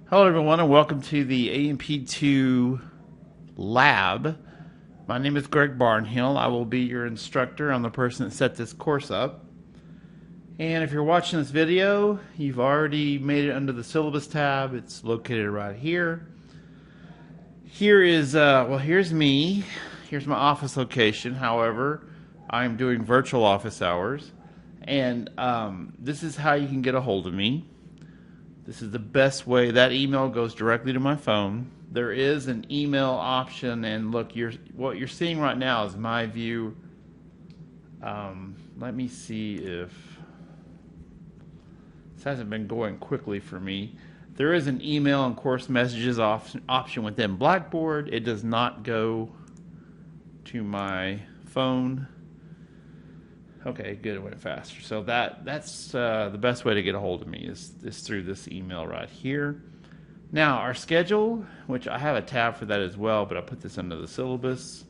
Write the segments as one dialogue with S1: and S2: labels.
S1: Hello everyone and welcome to the APII Lab. My name is Greg Barnhill. I will be your instructor. I'm the person that set this course up. And if you're watching this video, you've already made it under the Syllabus tab. It's located right here. Here's me. Here's my office location. However, I'm doing virtual office hours. And this is how you can get a hold of me. This is the best way. That email goes directly to my phone. There is an email option, and look, what you're seeing right now is my view. Let me see if this hasn't been going quickly for me. There is an email and course messages option within Blackboard. It does not go to my phone. Okay, good, it went faster. So that's the best way to get a hold of me is through this email right here. Now, our schedule, which I have a tab for that as well, but I put this under the syllabus.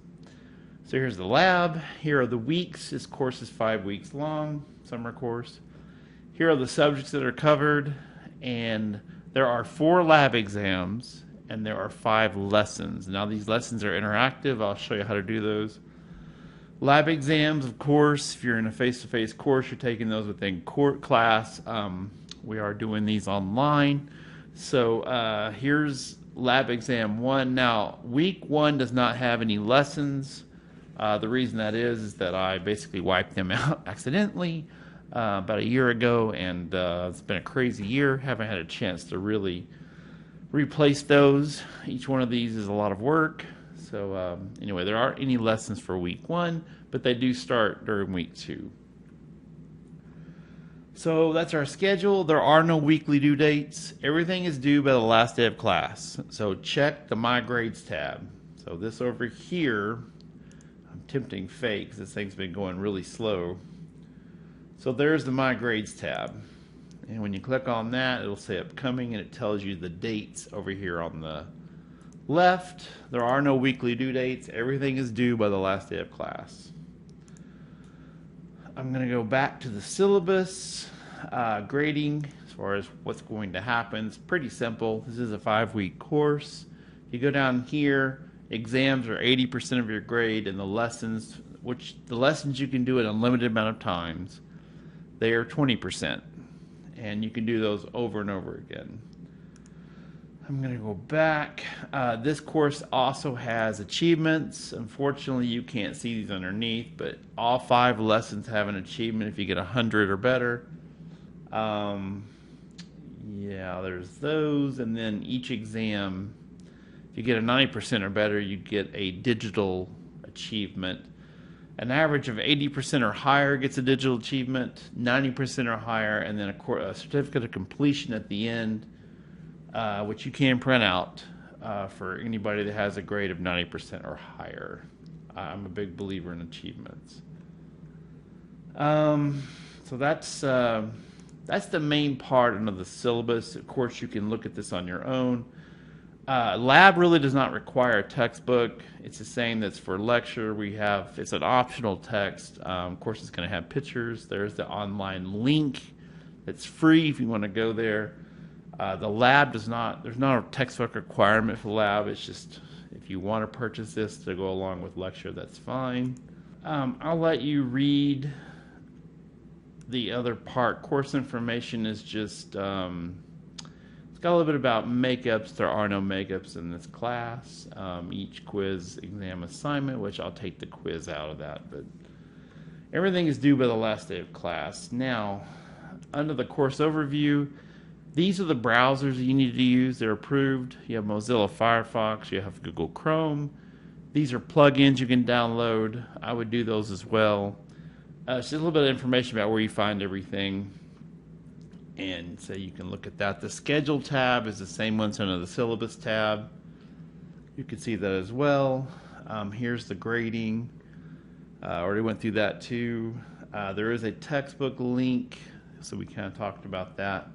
S1: So here's the lab. Here are the weeks. This course is 5 weeks long, summer course. Here are the subjects that are covered, and there are 4 lab exams, and there are 5 lessons. Now, these lessons are interactive. I'll show you how to do those. Lab exams, of course, if you're in a face-to-face course, you're taking those within class. We are doing these online. So here's lab exam 1. Now, week 1 does not have any lessons. The reason that is that I basically wiped them out accidentally about a year ago, and it's been a crazy year. Haven't had a chance to really replace those. Each one of these is a lot of work. So anyway, there aren't any lessons for week 1, but they do start during week 2. So that's our schedule. There are no weekly due dates. Everything is due by the last day of class. So check the My Grades tab. So this over here, I'm tempting fake because this thing's been going really slow. So there's the My Grades tab. And when you click on that, it'll say upcoming, and it tells you the dates over here on the left. There are no weekly due dates. Everything is due by the last day of class. I'm going to go back to the syllabus. Grading, as far as what's going to happen, it's pretty simple. This is a 5-week course. You go down here, exams are 80% of your grade, and the lessons you can do an unlimited amount of times, they are 20%. And you can do those over and over again. I'm going to go back. This course also has achievements. Unfortunately, you can't see these underneath, but all 5 lessons have an achievement if you get 100 or better. Yeah, there's those. And then each exam, if you get a 90% or better, you get a digital achievement. An average of 80% or higher gets a digital achievement, 90% or higher, and then a certificate of completion at the end, which you can print out for anybody that has a grade of 90% or higher. I'm a big believer in achievements. So that's the main part of the syllabus. Of course, you can look at this on your own. Lab really does not require a textbook. It's the same that's for lecture. It's an optional text. Of course, it's going to have pictures. There's the online link. It's free if you want to go there. The lab there's not a textbook requirement for the lab. It's just if you want to purchase this to go along with lecture, that's fine. I'll let you read the other part. Course information is just, it's got a little bit about makeups. There are no makeups in this class. Each quiz exam assignment, which I'll take the quiz out of that, but everything is due by the last day of class. Now, under the course overview, these are the browsers you need to use. They're approved. You have Mozilla Firefox. You have Google Chrome. These are plugins you can download. I would do those as well. Just a little bit of information about where you find everything. And so you can look at that. The schedule tab is the same one as under the syllabus tab. You can see that as well. Here's the grading. I already went through that too. There is a textbook link, so we kind of talked about that.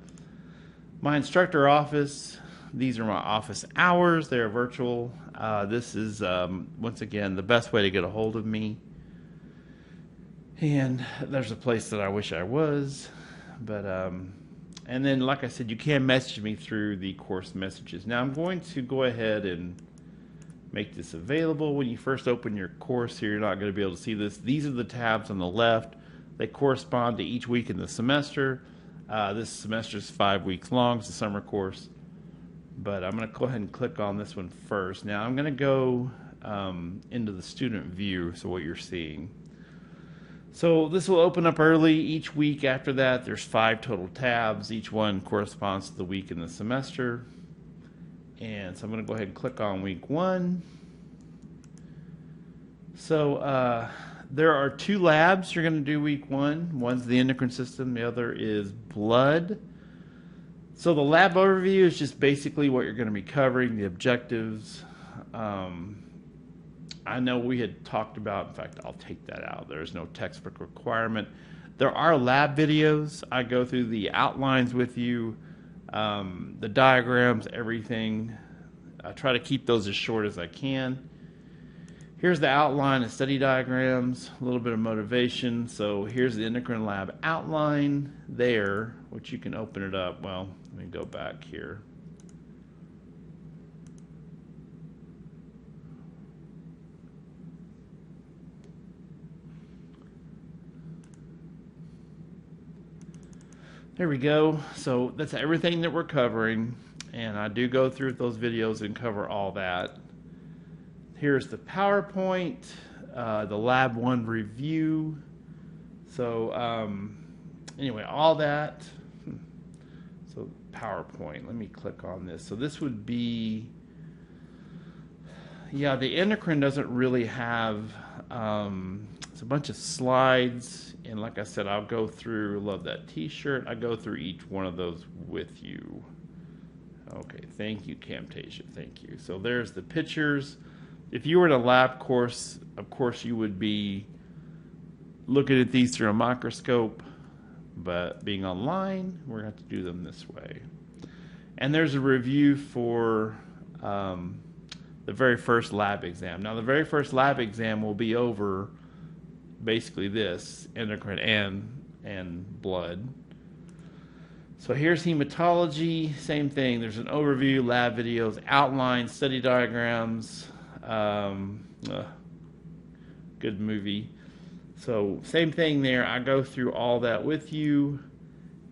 S1: My instructor office, these are my office hours. They're virtual. This is, once again, the best way to get a hold of me. And there's a place that I wish I was, but And then, like I said, you can message me through the course messages. Now, I'm going to go ahead and make this available. When you first open your course here, you're not going to be able to see this. These are the tabs on the left. They correspond to each week in the semester. This semester is 5 weeks long. It's a summer course. But I'm going to go ahead and click on this one first. Now, I'm going to go into the student view, so what you're seeing. So this will open up early. Each week after that, there's 5 total tabs. Each one corresponds to the week in the semester. And so I'm going to go ahead and click on week 1. So there are 2 labs you're going to do week 1. One's the endocrine system. The other is blood. So the lab overview is just basically what you're going to be covering, the objectives. I know we had talked about, in fact, I'll take that out. There's no textbook requirement. There are lab videos. I go through the outlines with you, the diagrams, everything. I try to keep those as short as I can. Here's the outline and study diagrams, a little bit of motivation. So here's the endocrine lab outline there, which you can open it up. Well, let me go back here. There we go. So that's everything that we're covering, and I do go through those videos and cover all that. Here's the PowerPoint, the Lab 1 review. So anyway, all that. So PowerPoint, let me click on this. So this would be, yeah, the endocrine doesn't really have, it's a bunch of slides. And like I said, I'll go through, love that t-shirt. I go through each one of those with you. Okay, thank you, Camtasia, thank you. So there's the pictures. If you were in a lab course, of course you would be looking at these through a microscope, but being online, we're going to have to do them this way. And there's a review for the very first lab exam. Now, the very first lab exam will be over basically this, endocrine and blood. So here's hematology, same thing. There's an overview, lab videos, outlines, study diagrams. Good movie. So same thing there. I go through all that with you.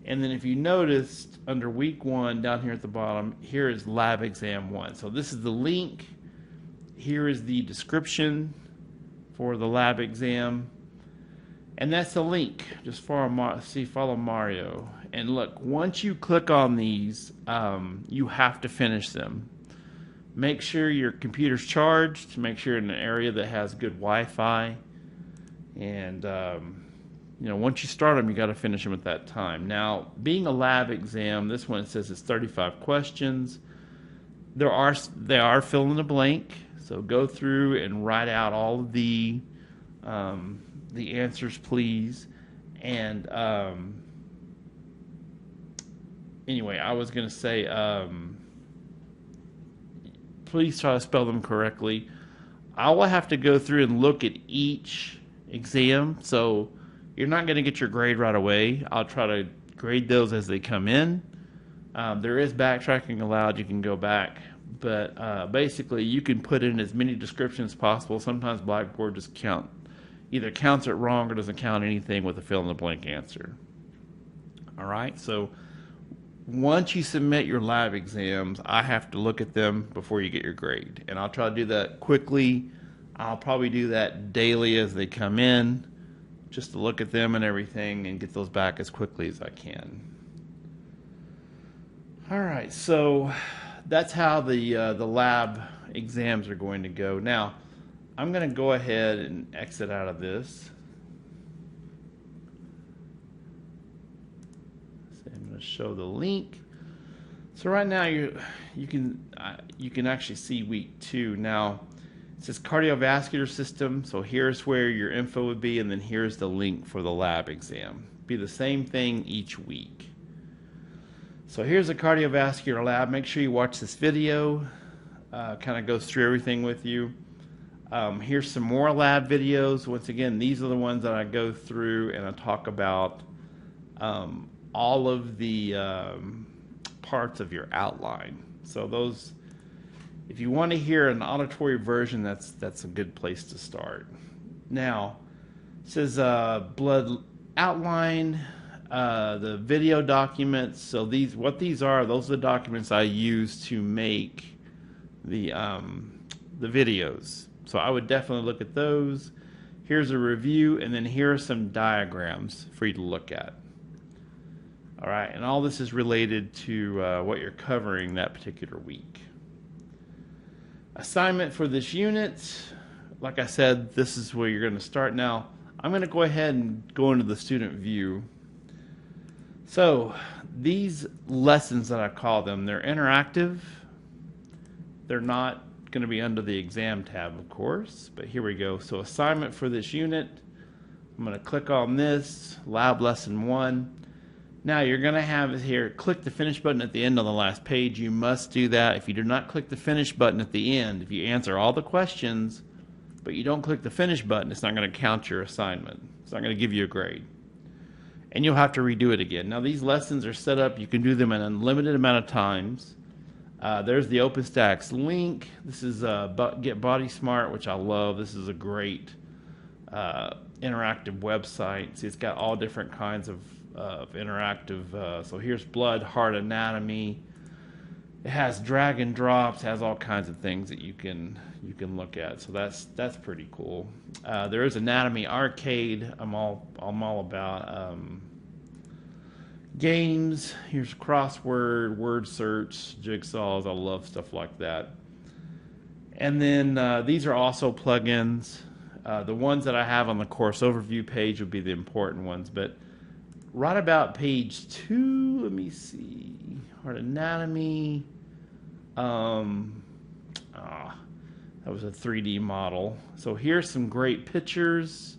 S1: And then if you noticed, under week 1, down here at the bottom, here is lab exam 1. So this is the link. Here is the description for the lab exam. And that's the link. Just follow Mario. And look, once you click on these, you have to finish them. Make sure your computer's charged. Make sure you're in an area that has good Wi-Fi. And you know, once you start them, you got to finish them at that time. Now, being a lab exam, this one says it's 35 questions. They are fill in the blank. So go through and write out all of the answers, please. And anyway, I was going to say, please try to spell them correctly. I will have to go through and look at each exam, so you're not going to get your grade right away. I'll try to grade those as they come in. There is backtracking allowed. You can go back. But basically, you can put in as many descriptions as possible. Sometimes Blackboard just either counts it wrong or doesn't count anything with a fill-in-the-blank answer. All right, so once you submit your lab exams, I have to look at them before you get your grade. And I'll try to do that quickly. I'll probably do that daily as they come in, just to look at them and everything and get those back as quickly as I can. All right, so that's how the lab exams are going to go. Now, I'm going to go ahead and exit out of this. So I'm going to show the link. So right now you can actually see week 2. Now it says cardiovascular system. So here's where your info would be, and then here's the link for the lab exam. Be the same thing each week. So here's a cardiovascular lab. Make sure you watch this video. Kind of goes through everything with you. Here's some more lab videos. Once again, these are the ones that I go through and I talk about all of the parts of your outline. So those, if you want to hear an auditory version, that's a good place to start. Now, it says blood outline, the video documents. So what these are, those are the documents I use to make the videos. So I would definitely look at those. Here's a review, and then here are some diagrams for you to look at. All right, and all this is related to what you're covering that particular week. Assignment for this unit, like I said, this is where you're going to start now. I'm going to go ahead and go into the student view. So these lessons that I call them, they're interactive. They're not going to be under the exam tab, of course, but here we go. So assignment for this unit, I'm going to click on this, lab lesson 1. Now you're going to have here, click the finish button at the end on the last page. You must do that. If you do not click the finish button at the end, if you answer all the questions, but you don't click the finish button, it's not going to count your assignment. It's not going to give you a grade. And you'll have to redo it again. Now these lessons are set up, you can do them an unlimited amount of times. There's the OpenStax link. This is Get Body Smart, which I love. This is a great interactive website. See, it's got all different kinds of interactive. So here's blood, heart anatomy. It has drag and drops. Has all kinds of things that you can look at. So that's pretty cool. There is Anatomy Arcade. I'm all about. Games, here's crossword, word search, jigsaws. I love stuff like that. And then these are also plugins. The ones that I have on the course overview page would be the important ones. But right about page 2, let me see. Heart anatomy. That was a 3D model. So here's some great pictures.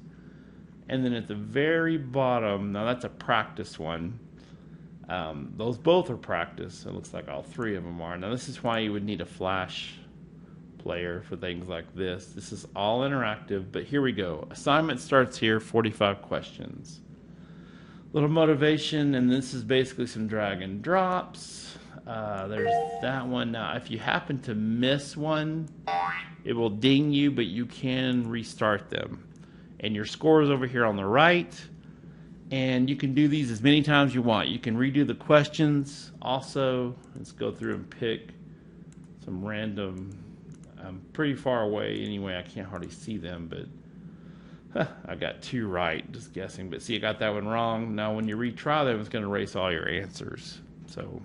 S1: And then at the very bottom, now that's a practice one. Those both are practice. It looks like all 3 of them are. Now this is why you would need a flash player for things like this. This is all interactive, but here we go. Assignment starts here, 45 questions. Little motivation, and this is basically some drag and drops. There's that one. Now if you happen to miss one, it will ding you, but you can restart them. And your score is over here on the right. And you can do these as many times as you want. You can redo the questions also. Let's go through and pick some random. I'm pretty far away anyway. I can't hardly see them, but I got 2 right, just guessing. But see, I got that one wrong. Now when you retry them, it's going to erase all your answers. So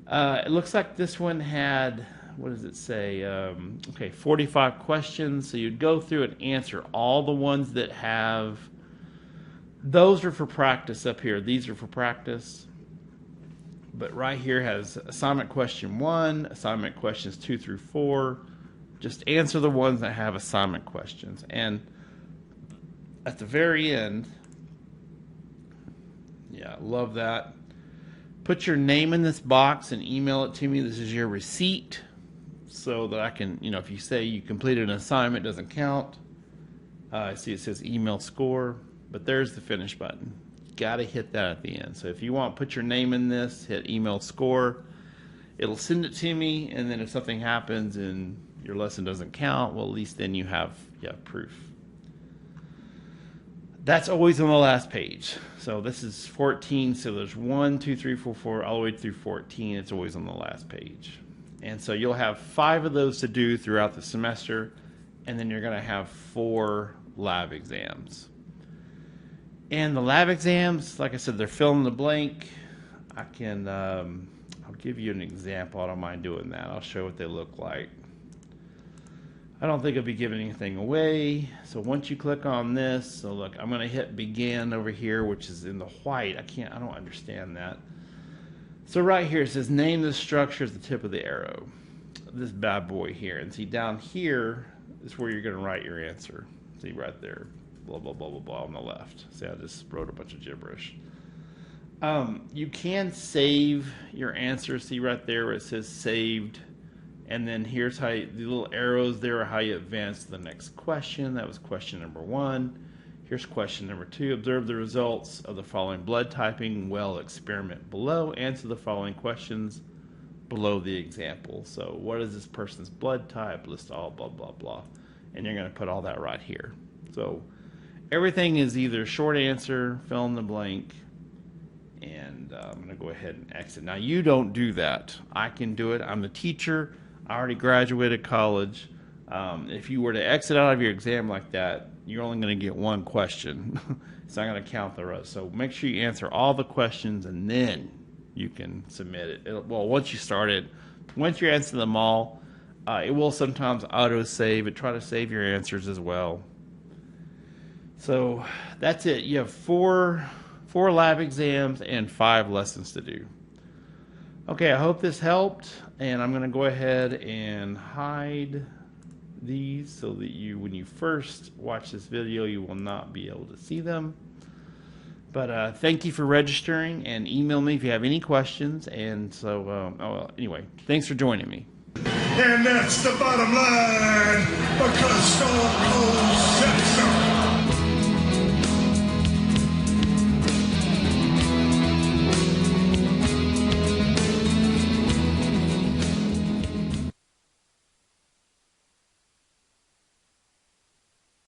S1: it looks like this one had, what does it say? Okay, 45 questions. So you'd go through and answer all the ones that have. Those are for practice up here. These are for practice. But right here has assignment question 1, assignment questions 2 through 4. Just answer the ones that have assignment questions. And at the very end, yeah, love that. Put your name in this box and email it to me. This is your receipt so that I can, if you say you completed an assignment, it doesn't count. I see it says email score. But there's the finish button. Got to hit that at the end. So if you want, put your name in this, hit email score. It'll send it to me, and then if something happens and your lesson doesn't count, well, at least then you have proof. That's always on the last page. So this is 14. So there's 1, 2, 3, 4, 4, all the way through 14. It's always on the last page. And so you'll have 5 of those to do throughout the semester, and then you're going to have 4 lab exams. And the lab exams, like I said, they're fill in the blank. I can, I'll give you an example. I don't mind doing that. I'll show what they look like. I don't think I'll be giving anything away. So once you click on this, so look, I'm going to hit begin over here, which is in the white. I don't understand that. So right here, it says name the structure at the tip of the arrow. This bad boy here. And see down here is where you're going to write your answer. See right there. Blah, blah, blah, blah, blah on the left. See, I just wrote a bunch of gibberish. You can save your answer. See right there where it says saved. And then here's how the little arrows there are how you advance to the next question. That was question number 1. Here's question number 2. Observe the results of the following blood typing well experiment below. Answer the following questions below the example. So what is this person's blood type? List all blah, blah, blah. And you're going to put all that right here. So everything is either short answer, fill in the blank, and I'm going to go ahead and exit. Now you don't do that. I can do it. I'm the teacher. I already graduated college. If you were to exit out of your exam like that, you're only going to get one question. It's not going to count the rest. So make sure you answer all the questions, and then you can submit it. Well, once you start it, once you answer them all, it will sometimes auto-save it. Try to save your answers as well. So that's it. You have four lab exams and 5 lessons to do. Okay, I hope this helped, and I'm going to go ahead and hide these so that when you first watch this video, you will not be able to see them. But thank you for registering, and email me if you have any questions. And so, anyway, thanks for joining me.
S2: And that's the bottom line, because Stone Cold